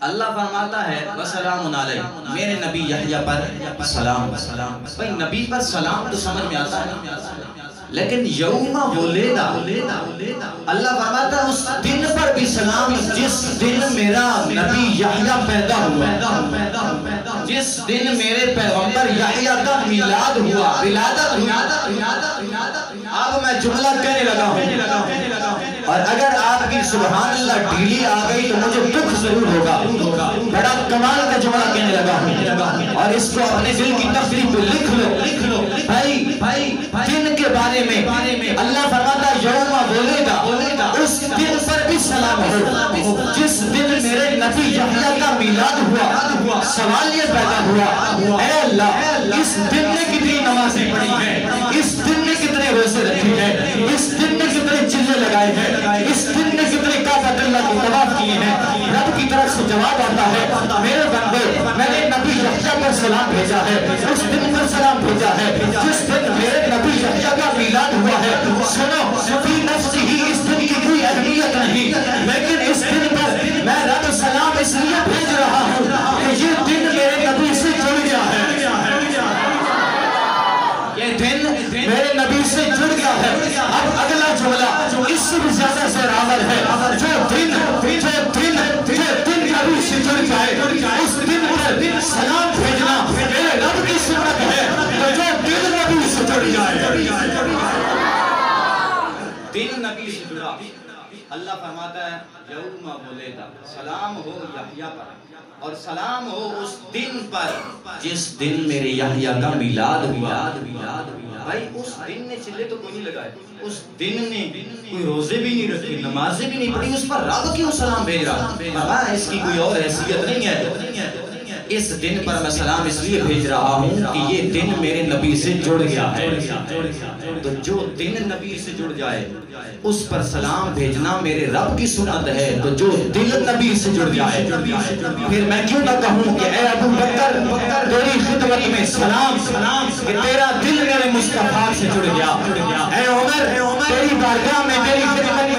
اللہ فرماتا ہے وَسَلَامٌ عَلَيْهِ، میرے نبی یحییٰ پر سلام۔ بھئی نبی پر سلام تو سمجھ میں آتا ہے، لیکن یوم ولد، اللہ فرماتا ہے اس دن پر بھی سلام جس دن میرا نبی یحییٰ پیدا ہوا، جس دن میرے پیغمبر یحییٰ کا میلاد ہوا، ولادت ہوئی۔ اب میں جملہ کہنے لگا ہوں، اور اگر آپ کی سبحان اللہ ڈھیلی آ گئی تو مجھے دکھ ضرور ہوگا۔ بڑا کمال کا جملہ کہنے لگا ہوں، اور اس کو اپنے دل کی تفریح پہ لکھ لو۔ بھائی دن کے بارے میں اللہ فرماتا یوم ولد، اس دن پر بھی سلام ہو جس دن میرے نبی یحییٰ کا میلاد ہوا۔ سوال یہ پیدا ہوا، اے اللہ اس دن نے کتنی نمازیں پڑھی ہیں، اس دن نے کتنے روزے رکھے ہیں، اس دن نے کتنے چلے لگائے ہیں، اس دن نے کتنے کعبۃ اللہ کے طواف کیے ہیں؟ رب کی طرف سے جواب آتا ہے، میرے بندے میں نے نبی یحییٰ پر سلام بھیجا ہے، اس دن پر سلام بھیجا ہے جس دن میرے نبی یحییٰ کا میلاد ہوا ہے۔ سنو، فی نفسی ہی اس دن کی کوئی اہمیت نہیں، لیکن اس دن پر میں رب سلام اس لیے بھیج رہا ہوں کہ یہ دن میرے نبی سے جڑ گیا ہے، یہ دن میرے نبی سے جڑ گیا ہے۔ اب اگلا جملہ اس سے بھی زیادہ زیرآور ہے، جو دن نبی سے جڑ جائے اس دن پر سلام بھیجنا میرے رب کی سنت ہے، تو جو دن نبی سے جڑ جائے، دن نبی سے جڑا، اللہ فرماتا ہے یوم ولد، سلام ہو یحییٰ پر، اور سلام ہو اس دن پر جس دن میرے یحییٰ کا میلاد ہوا۔ بھائی اس دن نے چلے تو کوئی نہیں لگائے، اس دن نے کوئی روزے بھی نہیں رکھے، نمازیں بھی نہیں پڑھی، اس پر رب کیوں سلام بھیج رہا؟ فرمایا اس کی کوئی اور حیثیت نہیں ہے، اس دن پر میں سلام اس لیے بھیج رہا ہوں کہ یہ دن میرے نبی سے جڑ گیا ہے۔ تو جو دن نبی سے جڑ جائے اس پر سلام بھیجنا میرے رب کی سنت ہے، تو جو دل نبی سے جڑ جائے پھر میں کیوں نہ کہوں کہ اے ابو بکر تیری خدمت میں سلام کہ تیرا دل میرے مصطفیٰ سے جڑ گیا، اے عمر تیری بارگاہ میں تیری خدمت